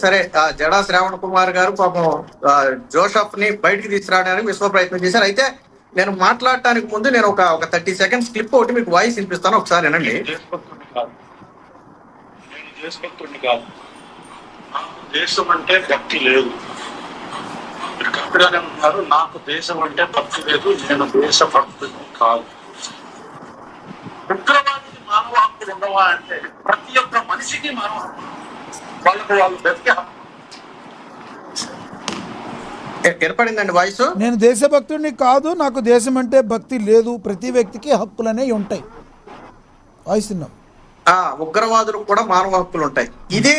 సరే జడా శ్రావణ్ కుమార్ గారు పాపం జోసఫ్ ని బయటికి తీసుకురావడానికి విశ్వ ప్రయత్నం చేశారు. అయితే నేను మాట్లాడటానికి ముందు నేను ఒక 30 seconds క్లిప్ ఒకటి మీకు వాయిస్ వినిపిస్తాను, ఒకసారి వినండి. దేశభక్తుడిని కాదు, నాకు దేశం అంటే భక్తి లేదు. మీరు కరెక్ట్గానే ఉన్నారు. నాకు దేశం అంటే భక్తి లేదు, నేను దేశభక్తుడిని కాదు. ఉగ్రవాదికి మానవ హక్కులు ఉండవా అంటే ప్రతి ఒక్క మనిషికి మానవ హక్కు, వాళ్ళకు వాళ్ళు బ్రతికే హక్కు. ఏర్పడిందండి వాయిస్. నేను దేశభక్తుడిని కాదు, నాకు దేశం అంటే భక్తి లేదు, ప్రతి వ్యక్తికి హక్కులనే ఉంటాయి. వాయిస్ విన్నాం. ఉగ్రవాదులకు కూడా మానవ హక్కులు ఉంటాయి. ఇది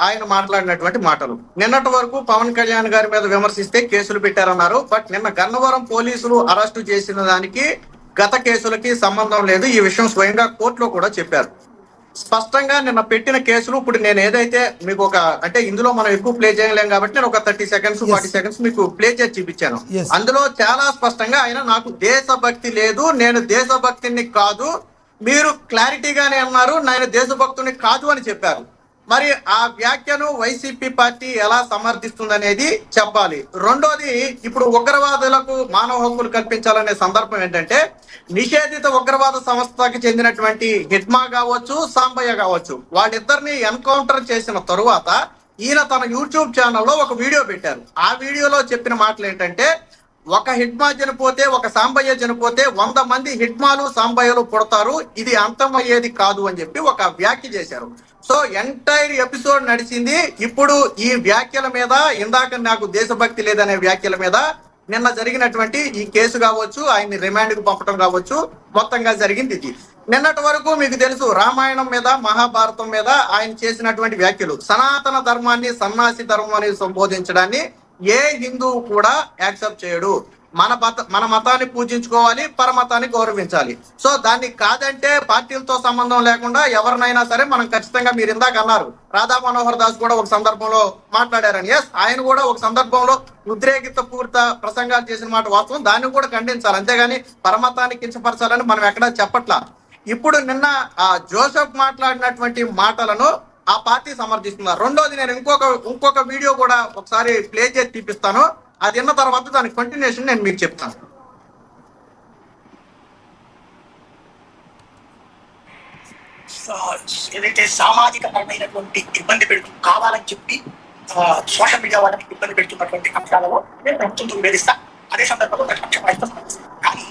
ఆయన మాట్లాడినటువంటి మాటలు. నిన్నటి వరకు పవన్ కళ్యాణ్ గారి మీద విమర్శిస్తే కేసులు పెట్టారన్నారు. బట్ నిన్న గన్నవరం పోలీసులు అరెస్టు చేసిన దానికి గత కేసులకి సంబంధం లేదు. ఈ విషయం స్వయంగా కోర్టులో కూడా చెప్పారు. స్పష్టంగా నిన్న పెట్టిన కేసులు ఇప్పుడు నేను ఏదైతే మీకు అంటే ఇందులో మనం ఎక్కువ ప్లే చేయలేం కాబట్టి నేను ఒక 30 seconds 40 seconds మీకు ప్లే చేసి చూపించాను. అందులో చాలా స్పష్టంగా ఆయన నాకు దేశభక్తి లేదు, నేను దేశభక్తిని కాదు, మీరు క్లారిటీగానే అన్నారు నేను దేశభక్తుని కాదు అని చెప్పారు. మరి ఆ వ్యాఖ్యను వైసీపీ పార్టీ ఎలా సమర్థిస్తుందనేది చెప్పాలి. రెండోది, ఇప్పుడు ఉగ్రవాదులకు మానవ హక్కులు కల్పించాలనే సందర్భం ఏంటంటే నిషేధిత ఉగ్రవాద సంస్థకి చెందినటువంటి హిడ్మా కావచ్చు, సాంబయ్య కావచ్చు, వాళ్ళిద్దరిని ఎన్కౌంటర్ చేసిన తరువాత ఈయన తన యూట్యూబ్ ఛానల్లో ఒక వీడియో పెట్టారు. ఆ వీడియోలో చెప్పిన మాటలు ఏంటంటే ఒక హిడ్మా చనిపోతే, ఒక సాంబయ్య చనిపోతే 100 మంది హిడ్మాలు సాంబయ్యలు పుడతారు, ఇది అంతమయ్యేది కాదు అని చెప్పి ఒక వ్యాఖ్య చేశారు. సో ఎంటైర్ ఎపిసోడ్ నడిచింది ఇప్పుడు ఈ వ్యాఖ్యల మీద, ఇందాక నాకు దేశభక్తి లేదనే వ్యాఖ్యల మీద. నిన్న జరిగినటువంటి ఈ కేసు కావచ్చు, ఆయన్ని రిమాండ్ కు పంపడం కావచ్చు, మొత్తంగా జరిగింది ఇది. నిన్నటి వరకు మీకు తెలుసు రామాయణం మీద, మహాభారతం మీద ఆయన చేసినటువంటి వ్యాఖ్యలు సనాతన ధర్మాన్ని సన్నాసి ధర్మాన్ని సంబోధించడాన్ని ఏ హిందువు కూడా యాక్సెప్ట్ చేయడు. మన మతాన్ని పూజించుకోవాలి, పరమతాన్ని గౌరవించాలి. సో దాన్ని కాదంటే పార్టీలతో సంబంధం లేకుండా ఎవరినైనా సరే మనం ఖచ్చితంగా, మీరు ఇందాక అన్నారు రాధా మనోహర్ దాస్ కూడా ఒక సందర్భంలో మాట్లాడారని. ఎస్, ఆయన కూడా ఒక సందర్భంలో ఉద్రేకిత పూర్త ప్రసంగాలు చేసిన మాట వాస్తవం, దాన్ని కూడా ఖండించాలి. అంతేగాని పరమతాన్ని కించపరచాలని మనం ఎక్కడా చెప్పట్లా. ఇప్పుడు నిన్న జోసెఫ్ మాట్లాడినటువంటి మాటలను ఆ పార్టీ సమర్థిస్తున్నారు. రెండోది, నేను ఇంకొక వీడియో కూడా ఒకసారి ప్లే చేసి చూపిస్తాను. అది విన్న తర్వాత దాని కంటిన్యూషన్ నేను మీకు చెప్తాను. ఏదైతే సామాజిక పరమైనటువంటి ఇబ్బంది పెడుతూ కావాలని చెప్పి సోషల్ మీడియా వాళ్ళకి ఇబ్బంది పెడుతున్నటువంటి అంశాలలో నేను ప్రభుత్వంతో నివేదిస్తా. అదే సందర్భంలో ప్రతిపక్ష వాయిస్తో సంబంధిస్తాను. కానీ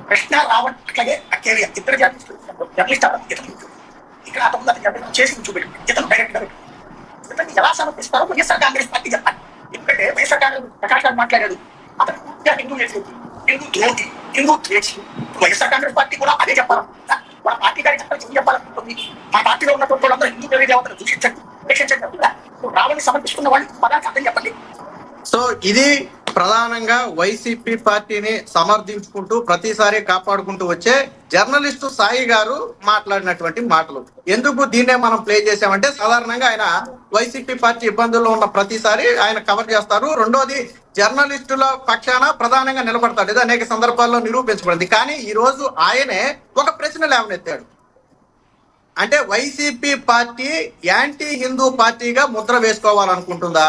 ప్రశ్న రావట్లే అక్కేరియా ఇద్దరు జర్నలిస్ట్ ఇక్కడ అతను చేసి చూపెట్టు ఇతను డైరెక్ట్ గా ఇతన్ని ఎలా సమర్పిస్తారో వైఎస్ఆర్ కాంగ్రెస్ పార్టీ చెప్పాలి. ఎందుకంటే వైఎస్ఆర్ కాంగ్రెస్ ప్రకాష్ గారు మాట్లాడాడు, అతను పూర్తిగా హిందూ ద్రోహి, హిందూ ద్వేషి. వైఎస్ఆర్ కాంగ్రెస్ పార్టీ కూడా అదే చెప్పాలి. మన పార్టీ గారి చెప్పాలి, చెప్పాలనుకుంటుంది. మా పార్టీలో ఉన్నటువంటి వాళ్ళందరూ హిందూ దేవతను దూషించండి, రక్షించండి. రావణ్ణి సమర్పిస్తున్న వాళ్ళు పదానికి అర్థం చెప్పండి. సో ఇది ప్రధానంగా వైసీపీ పార్టీని సమర్థించుకుంటూ ప్రతిసారి కాపాడుకుంటూ వచ్చే జర్నలిస్టు సాయి గారు మాట్లాడినటువంటి మాటలు. ఎందుకు దీన్నే మనం ప్లే చేసామంటే సాధారణంగా ఆయన వైసీపీ పార్టీ ఇబ్బందుల్లో ఉన్న ప్రతిసారి ఆయన కవర్ చేస్తారు. రెండోది, జర్నలిస్టుల పక్షాన ప్రధానంగా నిలబడతాడు. ఇది అనేక సందర్భాల్లో నిరూపించబడింది. కానీ ఈ రోజు ఆయనే ఒక ప్రశ్న లేవనెత్తాడు. అంటే వైసీపీ పార్టీ యాంటీ హిందూ పార్టీగా ముద్ర వేసుకోవాలనుకుంటుందా?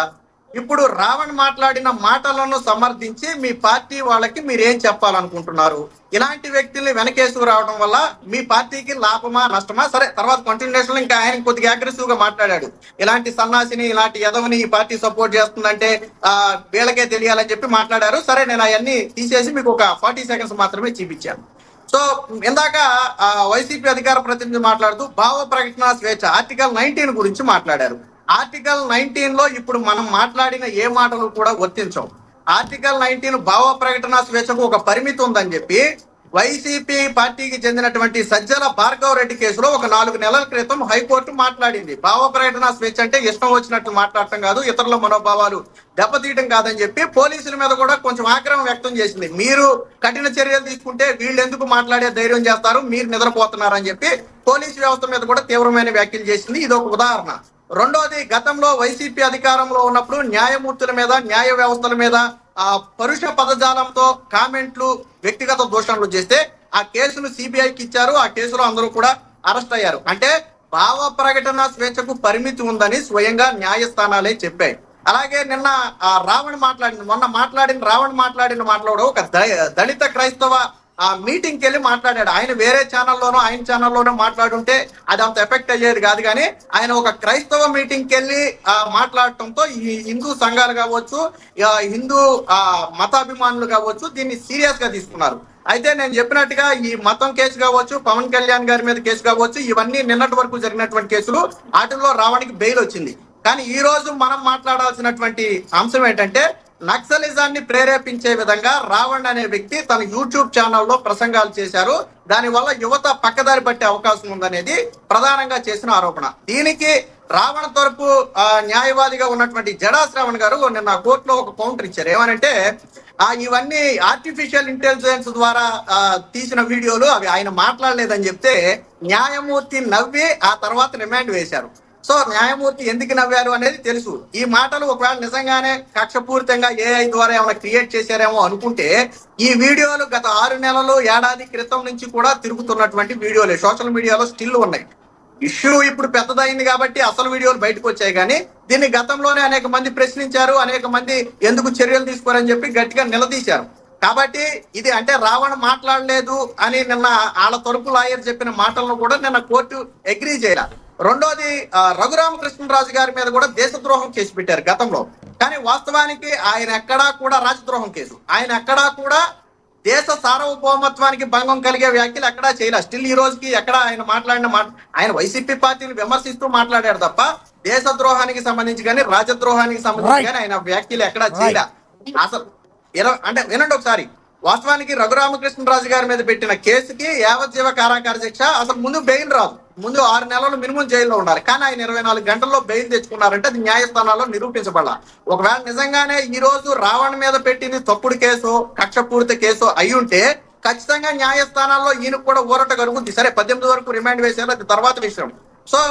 ఇప్పుడు రావణ్ మాట్లాడిన మాటలను సమర్థించి మీ పార్టీ వాళ్ళకి మీరేం చెప్పాలనుకుంటున్నారు? ఇలాంటి వ్యక్తుల్ని వెనకేసుకు రావడం వల్ల మీ పార్టీకి లాభమా నష్టమా? సరే, తర్వాత కంటిన్యూషన్ ఇంకా ఆయన కొద్దిగా అగ్రెసివ్ గా మాట్లాడాడు. ఇలాంటి సన్నాసిని, ఇలాంటి యదవని ఈ పార్టీ సపోర్ట్ చేస్తుందంటే వీళ్ళకే తెలియాలని చెప్పి మాట్లాడారు. సరే, నేను అవన్నీ తీసేసి మీకు ఒక 40 seconds మాత్రమే చూపించాను. సో ఇందాక వైసీపీ అధికార ప్రతినిధి మాట్లాడుతూ భావ ప్రకటన స్వేచ్ఛ ఆర్టికల్ 19 గురించి మాట్లాడారు. ఆర్టికల్ 19 లో ఇప్పుడు మనం మాట్లాడిన ఏ మాటలు కూడా వర్తించవు. ఆర్టికల్ 19 భావ ప్రకటన స్వేచ్ఛకు ఒక పరిమితి ఉందని చెప్పి వైసీపీ పార్టీకి చెందినటువంటి సజ్జల భార్గవ్ రెడ్డి కేసులో ఒక 4 నెలల క్రితం హైకోర్టు మాట్లాడింది. భావ ప్రకటన స్వేచ్ఛ అంటే ఇష్టం వచ్చినట్లు మాట్లాడటం కాదు, ఇతరుల మనోభావాలు దెబ్బతీయడం కాదని చెప్పి పోలీసుల మీద కూడా కొంచెం ఆగ్రహం వ్యక్తం చేసింది. మీరు కఠిన చర్యలు తీసుకుంటే వీళ్ళు ఎందుకు మాట్లాడే ధైర్యం చేస్తారు, మీరు నిద్రపోతున్నారని చెప్పి పోలీసు వ్యవస్థ మీద కూడా తీవ్రమైన వ్యాఖ్యలు చేసింది. ఇది ఒక ఉదాహరణ. రెండోది, గతంలో వైసీపీ అధికారంలో ఉన్నప్పుడు న్యాయమూర్తుల మీద, న్యాయ వ్యవస్థల మీద పరుష పదజాలంతో కామెంట్లు, వ్యక్తిగత దూషణలు చేస్తే ఆ కేసును సిబిఐకి ఇచ్చారు. ఆ కేసులో అందరూ కూడా అరెస్ట్ అయ్యారు. అంటే భావ ప్రకటన స్వేచ్ఛకు పరిమితి ఉందని స్వయంగా న్యాయస్థానాలే చెప్పాయి. అలాగే నిన్న మొన్న మాట్లాడిన మాటలో ఒక దళిత క్రైస్తవ మీటింగ్కి వెళ్ళి మాట్లాడాడు. ఆయన వేరే ఛానల్లోనో మాట్లాడుంటే అది అంత ఎఫెక్ట్ అయ్యేది కాదు. కానీ ఆయన ఒక క్రైస్తవ మీటింగ్కి వెళ్ళి మాట్లాడటంతో ఈ హిందూ సంఘాలు కావచ్చు, హిందూ మతాభిమానులు కావచ్చు దీన్ని సీరియస్ గా తీసుకున్నారు. అయితే నేను చెప్పినట్టుగా ఈ మతం కేసు కావచ్చు, పవన్ కళ్యాణ్ గారి మీద కేసు కావచ్చు, ఇవన్నీ నిన్నటి వరకు జరిగినటువంటి కేసులు. వాటిల్లో రావణ్కి బెయిల్ వచ్చింది. కానీ ఈ రోజు మనం మాట్లాడాల్సినటువంటి అంశం ఏంటంటే, నక్సలిజాన్ని ప్రేరేపించే విధంగా రావణ్ అనే వ్యక్తి తన యూట్యూబ్ ఛానల్లో ప్రసంగాలు చేశారు. దానివల్ల యువత పక్కదారి పట్టే అవకాశం ఉందనేది ప్రధానంగా చేసిన ఆరోపణ. దీనికి రావణ తరపు న్యాయవాదిగా ఉన్నటువంటి జడా శ్రావణ్ గారు నిన్న కోర్టులో ఒక కౌంటర్ ఇచ్చారు. ఏమనంటే ఇవన్నీ ఆర్టిఫిషియల్ ఇంటెలిజెన్స్ ద్వారా తీసిన వీడియోలు, అవి ఆయన మాట్లాడలేదని చెప్తే న్యాయమూర్తి నవ్వి ఆ తర్వాత రిమాండ్ వేశారు. సో న్యాయమూర్తి ఎందుకు నవ్వారు అనేది తెలుసు. ఈ మాటలు ఒకవేళ నిజంగానే కక్షపూరితంగా AI ద్వారా ఏమైనా క్రియేట్ చేశారేమో అనుకుంటే, ఈ వీడియోలు గత 6 నెలలు, ఏడాది క్రితం నుంచి కూడా తిరుగుతున్నటువంటి వీడియోలే సోషల్ మీడియాలో స్టిల్ ఉన్నాయి. ఇష్యూ ఇప్పుడు పెద్దదైంది కాబట్టి అసలు వీడియోలు బయటకు వచ్చాయి. కానీ దీన్ని గతంలోనే అనేక మంది ప్రశ్నించారు, అనేక మంది ఎందుకు చర్యలు తీసుకోరని చెప్పి గట్టిగా నిలదీశారు. కాబట్టి ఇది అంటే రావణ్ మాట్లాడలేదు అని నిన్న వాళ్ళ తరపు లాయర్ చెప్పిన మాటలను కూడా నిన్న కోర్టు అగ్రీ చేయాలి. రెండోది, రఘురామకృష్ణరాజు గారి మీద కూడా దేశద్రోహం కేసు పెట్టారు గతంలో. కానీ వాస్తవానికి ఆయన ఎక్కడా కూడా రాజద్రోహం కేసు, ఆయన ఎక్కడా కూడా దేశ సార్వభౌమత్వానికి భంగం కలిగే వ్యాఖ్యలు ఎక్కడా చేయలేదు. స్టిల్ ఈ రోజుకి ఎక్కడ ఆయన మాట్లాడిన ఆయన వైసీపీ పార్టీని విమర్శిస్తూ మాట్లాడారు తప్ప దేశద్రోహానికి సంబంధించి కానీ రాజద్రోహానికి సంబంధించి కానీ ఆయన వ్యాఖ్యలు ఎక్కడా చేయలే. అసలు అంటే వినండి ఒకసారి, వాస్తవానికి రఘురామకృష్ణరాజు గారి మీద పెట్టిన కేసుకి యావజ్జీవ కారాగార శిక్ష, అసలు ముందు బెయిల్ రాదు, ముందు 6 నెలలు మినిమం జైల్లో ఉండాలి. కానీ ఆయన 24 గంటల్లో బెయిల్ తెచ్చుకున్నారంటే అది న్యాయస్థానాల్లో నిరూపించబడాల. ఒకవేళ నిజంగానే ఈ రోజు రావణ్ మీద పెట్టింది తప్పుడు కేసు, కక్షపూరిత కేసు అయి ఉంటే ఖచ్చితంగా న్యాయస్థానాల్లో ఈయనకు కూడా ఊరట కలుగుద్ది. సరే 18 వరకు రిమాండ్ వేశారు, అది తర్వాత విషయం. సో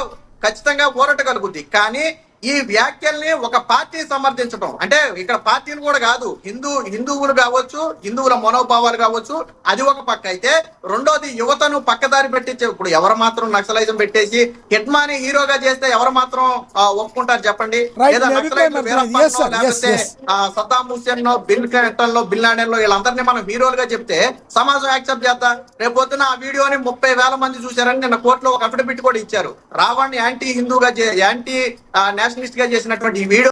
ఖచ్చితంగా ఊరట కలుగుద్ది. కానీ ఈ వ్యాఖ్యల్ని ఒక పార్టీ సమర్థించడం అంటే, ఇక్కడ పార్టీలు కూడా కాదు, హిందువులు కావచ్చు, హిందువుల మనోభావాలు కావచ్చు, అది ఒక పక్క అయితే, రెండోది యువతను పక్కదారి పెట్టించే. ఇప్పుడు ఎవరు మాత్రం నక్సలైజం పెట్టేసి హిట్మాని హీరోగా చేస్తే ఎవరు మాత్రం ఒప్పుకుంటారు చెప్పండి? లేదా సద్దాం హుస్సేన్ నో, బిల్ క్లింటన్ లో, బిన్ లాడెన్ లో వీళ్ళందరినీ మనం హీరోలుగా చెప్తే సమాజం యాక్సెప్ట్ చేస్తా? రేపు పొద్దున ఆ వీడియోని 30,000 మంది చూశారని నిన్న కోర్టులో ఒక అఫిడవిట్ కూడా ఇచ్చారు. రావణ్ యాంటీ హిందూగా, యాంటీ నేషనలిస్ట్ గా చేసినటువంటి ఈ వీడియో